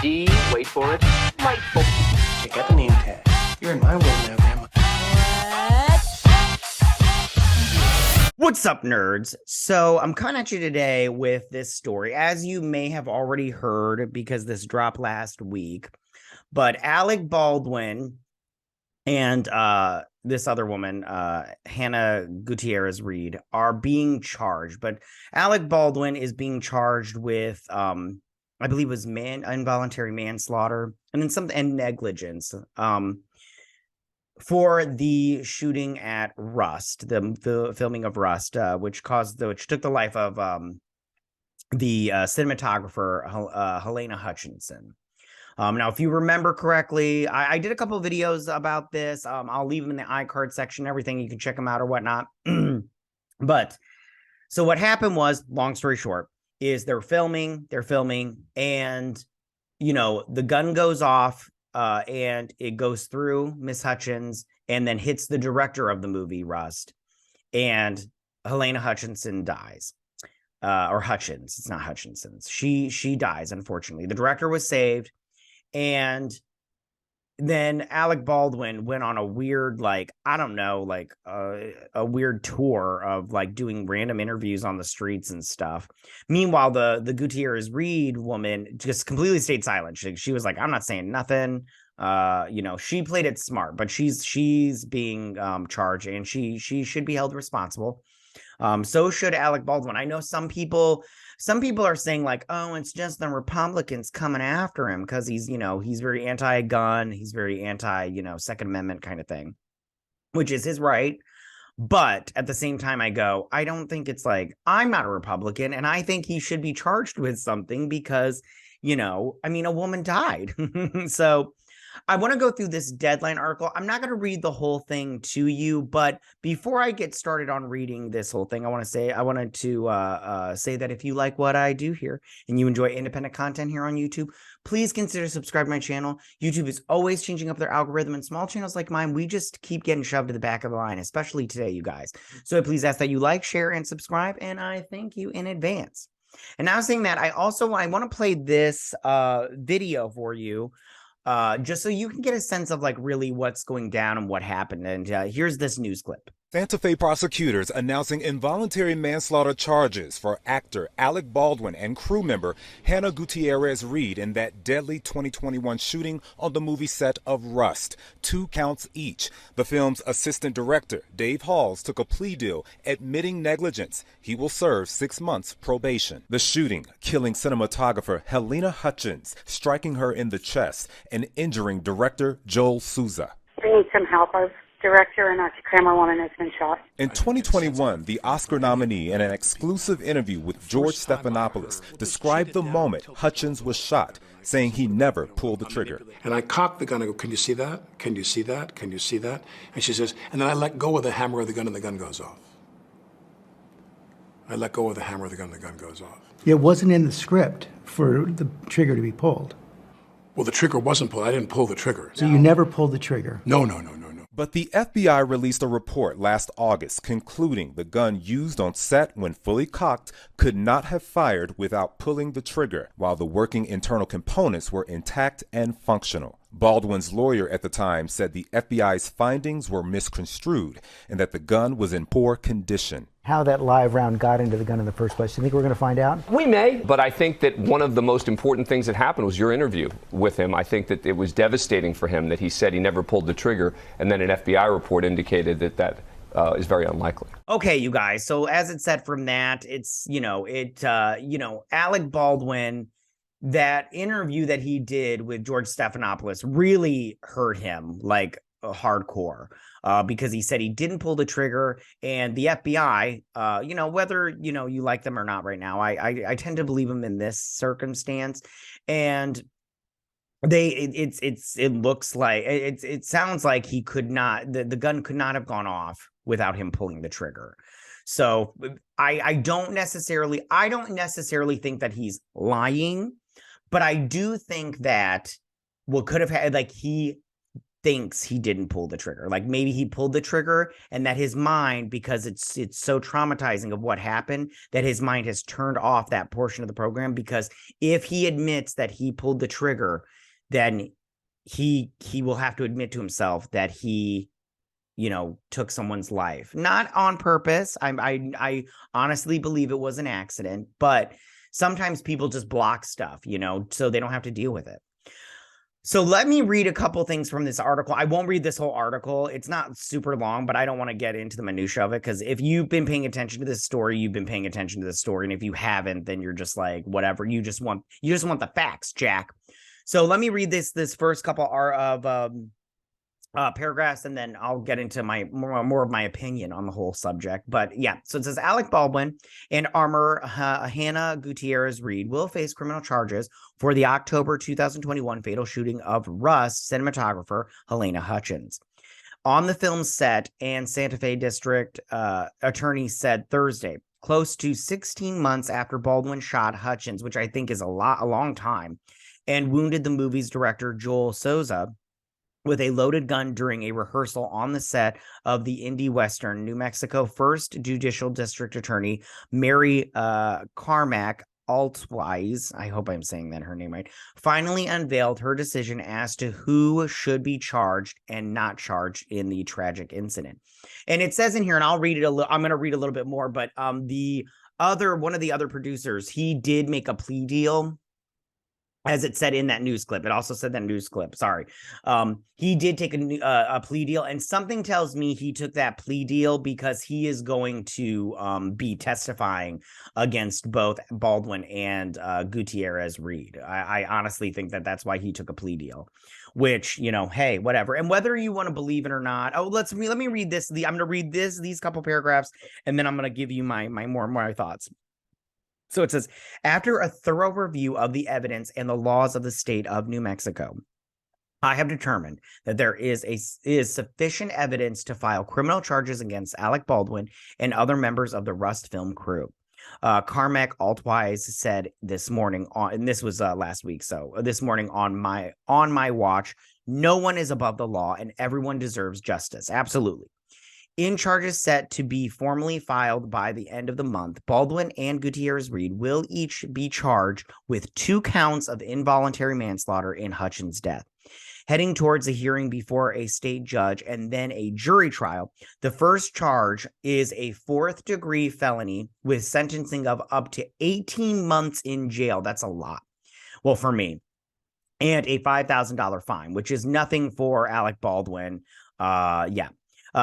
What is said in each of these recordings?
D, wait for it, delightful. Check out the name tag. You're in my world now, Grandma. What's up, nerds? So I'm coming at you today with this story, as you may have already heard because this dropped last week. But Alec Baldwin and this other woman, Hannah Gutierrez Reed, are being charged. But Alec Baldwin is being charged with, I believe, it was involuntary manslaughter and negligence. For the shooting at Rust, the filming of Rust, which took the life of the cinematographer Helena Hutchinson. Now, if you remember correctly, I did a couple of videos about this. I'll leave them in the iCard section, everything. You can check them out or whatnot. But so what happened was, long story short, is they're filming, and the gun goes off. And it goes through Miss Hutchins and then hits the director of the movie Rust, and Helena Hutchinson dies. Or Hutchins, it's not Hutchinson's. She dies, unfortunately. The director was saved, and then Alec Baldwin went on a weird, a weird tour of doing random interviews on the streets and stuff. Meanwhile, the Gutierrez Reed woman just completely stayed silent. She was like, I'm not saying nothing. She played it smart, but she's being charged, and she should be held responsible. So should Alec Baldwin. I know some people are saying oh, it's just the Republicans coming after him because he's very anti-gun, he's very anti, Second Amendment kind of thing, which is his right. But at the same time, I don't think it's I'm not a Republican, and I think he should be charged with something because, a woman died. So I want to go through this Deadline article. I'm not going to read the whole thing to you, but before I get started on reading this whole thing, I wanted to say that if you like what I do here and you enjoy independent content here on YouTube, please consider subscribing to my channel. YouTube is always changing up their algorithm, and small channels like mine, we just keep getting shoved to the back of the line, especially today, you guys. So please ask that you like, share, and subscribe, and I thank you in advance. And now saying that, I want to play this video for you. Just so you can get a sense of really what's going down and what happened. And here's this news clip. Santa Fe prosecutors announcing involuntary manslaughter charges for actor Alec Baldwin and crew member Hannah Gutierrez Reed in that deadly 2021 shooting on the movie set of Rust. 2 counts each. The film's assistant director, Dave Halls, took a plea deal admitting negligence. He will serve 6 months probation. The shooting, killing cinematographer Helena Hutchins, striking her in the chest, and injuring director Joel Souza. We need some help. Our director and our camerawoman has been shot. In 2021, the Oscar nominee, in an exclusive interview with George Stephanopoulos, described the moment Hutchins was shot, saying he never pulled the trigger. And I cocked the gun. I go, can you see that? Can you see that? Can you see that? And she says, and then I let go of the hammer of the gun and the gun goes off. I let go of the hammer of the gun and the gun goes off. It wasn't in the script for the trigger to be pulled. Well, the trigger wasn't pulled. I didn't pull the trigger. So you never pulled the trigger? No. But the FBI released a report last August concluding the gun used on set when fully cocked could not have fired without pulling the trigger, while the working internal components were intact and functional. Baldwin's lawyer at the time said the FBI's findings were misconstrued and that the gun was in poor condition. How that live round got into the gun in the first place, do you think we're going to find out? We may, but I think that one of the most important things that happened was your interview with him. I think that it was devastating for him that he said he never pulled the trigger, and then an FBI report indicated that is very unlikely. Okay, you guys. So as it said from that, it's, Alec Baldwin, that interview that he did with George Stephanopoulos really hurt him hardcore, because he said he didn't pull the trigger, and the FBI, whether, you like them or not right now, I tend to believe them in this circumstance. And it sounds like he could not, the gun could not have gone off without him pulling the trigger. So I don't necessarily think that he's lying, but I do think that what could have had, he thinks he didn't pull the trigger. Like maybe he pulled the trigger and that his mind, because it's so traumatizing of what happened, that his mind has turned off that portion of the program. Because if he admits that he pulled the trigger, then he will have to admit to himself that he, you know, took someone's life, not on purpose. I honestly believe it was an accident, but sometimes people just block stuff, you know, so they don't have to deal with it. So let me read a couple things from this article. I won't read this whole article. It's not super long, but I don't want to get into the minutia of it, because if you've been paying attention to this story, you've been paying attention to this story. And if you haven't, then you're just like, whatever. You just want the facts, Jack. So let me read this first couple of paragraphs, and then I'll get into my more of my opinion on the whole subject. But yeah, so it says Alec Baldwin and armor Hannah Gutierrez Reed will face criminal charges for the October 2021 fatal shooting of Rust cinematographer Helena Hutchins. On the film's set, and Santa Fe District attorney said Thursday, close to 16 months after Baldwin shot Hutchins, which I think is a long time, and wounded the movie's director Joel Souza with a loaded gun during a rehearsal on the set of the indie western, New Mexico First Judicial District Attorney Mary Carmack Altwise, I hope I'm saying that her name right, finally unveiled her decision as to who should be charged and not charged in the tragic incident. And it says in here, and I'll read it I'm going to read a little bit more, but one of the other producers, he did make a plea deal, as it said in that news clip. It also said that news clip. Sorry. He did take a plea deal, and something tells me he took that plea deal because he is going to be testifying against both Baldwin and Gutierrez Reed. I honestly think that that's why he took a plea deal, which, you know, hey, whatever. And whether you want to believe it or not, let me read this. I'm going to read these couple paragraphs, and then I'm going to give you my more thoughts. So it says, after a thorough review of the evidence and the laws of the state of New Mexico, I have determined that there is sufficient evidence to file criminal charges against Alec Baldwin and other members of the Rust film crew. Carmack Altwise said this morning and this was last week. So this morning on my watch, no one is above the law and everyone deserves justice. Absolutely. In charges set to be formally filed by the end of the month, Baldwin and Gutierrez Reed will each be charged with 2 counts of involuntary manslaughter in Hutchins' death. Heading towards a hearing before a state judge and then a jury trial, the first charge is a 4th-degree felony with sentencing of up to 18 months in jail. That's a lot. Well, for me. And a $5,000 fine, which is nothing for Alec Baldwin.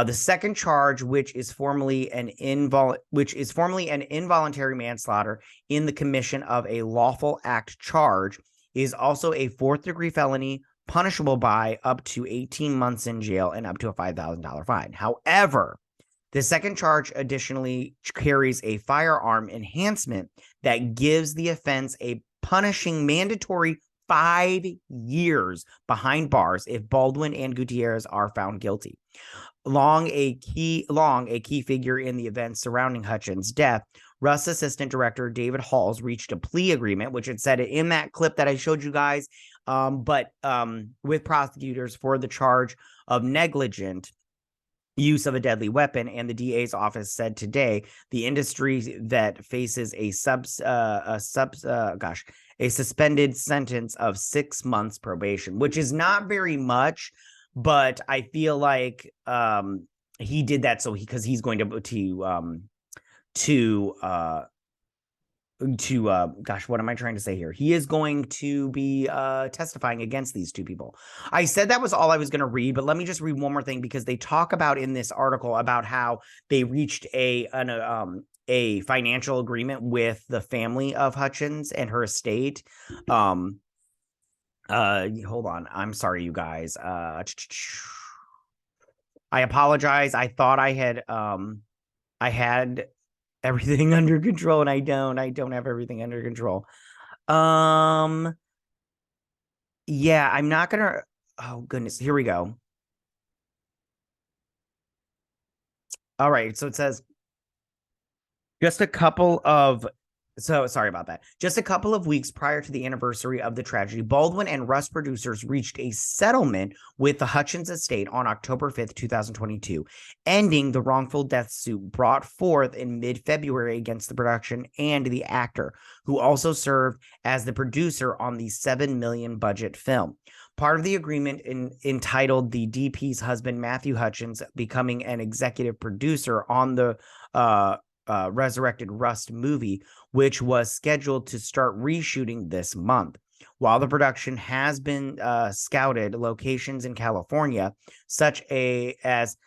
The second charge, which is formally an involuntary manslaughter in the commission of a lawful act charge, is also a 4th-degree felony, punishable by up to 18 months in jail and up to a $5,000 fine. However, the second charge additionally carries a firearm enhancement that gives the offense a punishing mandatory 5 years behind bars if Baldwin and Gutierrez are found guilty. Long a key figure in the events surrounding Hutchins' death, Rust assistant director David Halls reached a plea agreement, which it said in that clip that I showed you guys, with prosecutors for the charge of negligent use of a deadly weapon. And the DA's office said today the industry that faces a suspended sentence of 6 months probation, which is not very much. But I feel like he did that because he's going gosh, what am I trying to say here? He is going to be testifying against these 2 people. I said that was all I was going to read, but let me just read one more thing, because they talk about in this article about how they reached a financial agreement with the family of Hutchins and her estate. Hold on. I'm sorry, you guys. I apologize. I thought I had everything under control, and I don't have everything under control. Yeah, I'm not gonna. Oh goodness, here we go. All right, so it says just a couple of So sorry about that. Just a couple of weeks prior to the anniversary of the tragedy, Baldwin and Rust producers reached a settlement with the Hutchins estate on October 5th, 2022, ending the wrongful death suit brought forth in mid-February against the production and the actor, who also served as the producer on the $7 million budget film. Part of the agreement entitled the DP's husband, Matthew Hutchins, becoming an executive producer on the Resurrected Rust movie, which was scheduled to start reshooting this month. While the production has been scouted locations in California, such as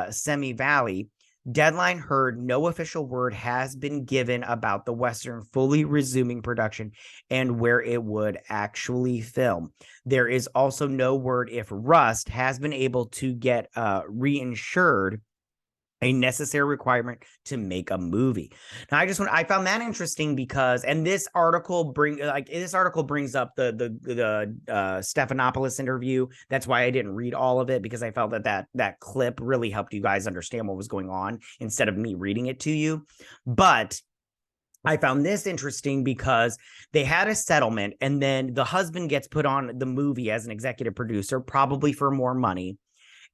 Semi Valley, Deadline heard no official word has been given about the Western fully resuming production and where it would actually film. There is also no word if Rust has been able to get reinsured, a necessary requirement to make a movie. Now, I found that interesting because, and this article brings up the Stephanopoulos interview. That's why I didn't read all of it, because I felt that clip really helped you guys understand what was going on instead of me reading it to you. But I found this interesting because they had a settlement, and then the husband gets put on the movie as an executive producer, probably for more money.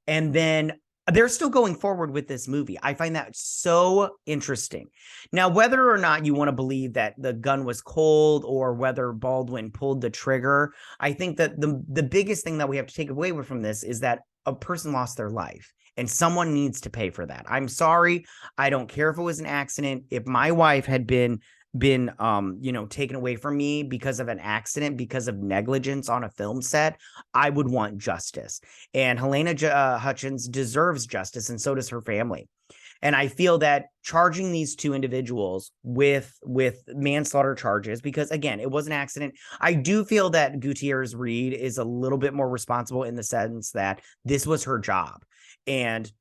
And then they're still going forward with this movie. I find that so interesting. Now, whether or not you want to believe that the gun was cold or whether Baldwin pulled the trigger, I think that the biggest thing that we have to take away from this is that a person lost their life and someone needs to pay for that. I'm sorry. I don't care if it was an accident. If my wife had been taken away from me because of an accident, because of negligence on a film set, I would want justice. And Helena Hutchins deserves justice, and so does her family. And I feel that charging these two individuals with manslaughter charges, because again, it was an accident. I do feel that Gutierrez Reed is a little bit more responsible in the sense that this was her job. And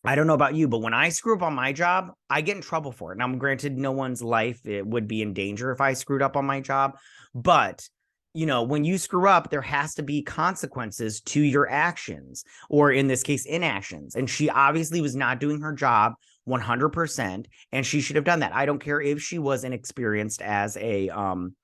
I don't know about you, but when I screw up on my job, I get in trouble for it. Now, granted, no one's life would be in danger if I screwed up on my job. But, when you screw up, there has to be consequences to your actions, or in this case, inactions. And she obviously was not doing her job 100%, and she should have done that. I don't care if she was inexperienced as an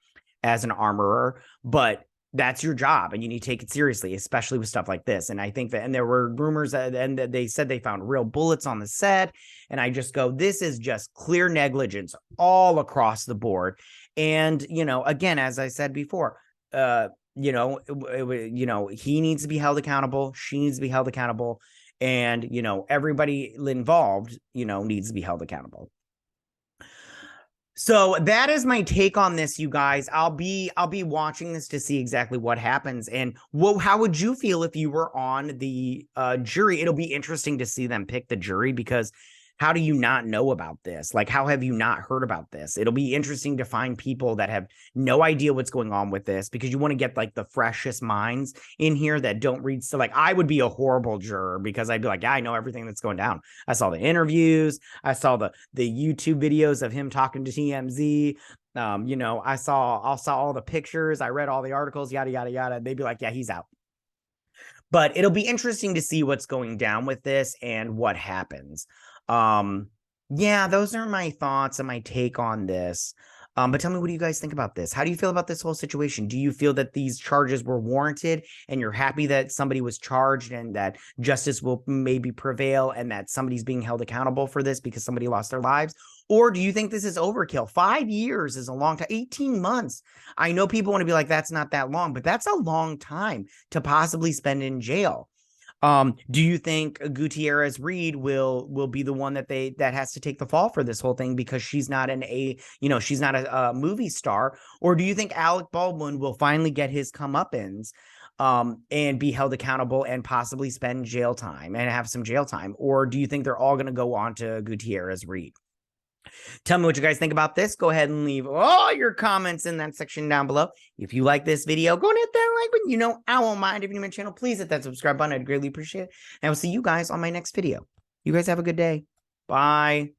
armorer, but that's your job and you need to take it seriously, especially with stuff like this. And I think that, and there were rumors and they said they found real bullets on the set. And I just go, this is just clear negligence all across the board. And, again, as I said before, he needs to be held accountable. She needs to be held accountable. And, everybody involved, needs to be held accountable. So that is my take on this, you guys. I'll be watching this to see exactly what happens. And how would you feel if you were on the jury? It'll be interesting to see them pick the jury, because how do you not know about this? Like, how have you not heard about this? It'll be interesting to find people that have no idea what's going on with this, because you want to get like the freshest minds in here that don't read. So like, I would be a horrible juror, because I'd be like, yeah, I know everything that's going down. I saw the interviews. I saw the YouTube videos of him talking to TMZ. I saw all the pictures. I read all the articles, yada, yada, yada. They'd be like, yeah, he's out. But it'll be interesting to see what's going down with this and what happens. Yeah, those are my thoughts and my take on this. But tell me, what do you guys think about this? How do you feel about this whole situation? Do you feel that these charges were warranted and you're happy that somebody was charged and that justice will maybe prevail and that somebody's being held accountable for this because somebody lost their lives? Or do you think this is overkill? 5 years is a long time. 18 months. I know people want to be like, that's not that long, but that's a long time to possibly spend in jail. Do you think Gutierrez Reed will be the one that has to take the fall for this whole thing because she's not she's not a movie star? Or do you think Alec Baldwin will finally get his comeuppance and be held accountable and possibly spend jail time and have some jail time? Or do you think they're all going to go on to Gutierrez Reed? Tell me what you guys think about this. Go ahead and leave all your comments in that section down below. If you like this video, go and hit that like button. I won't mind. If you're new to my channel, please hit that subscribe button. I'd greatly appreciate it. And I will see you guys on my next video. You guys have a good day. Bye.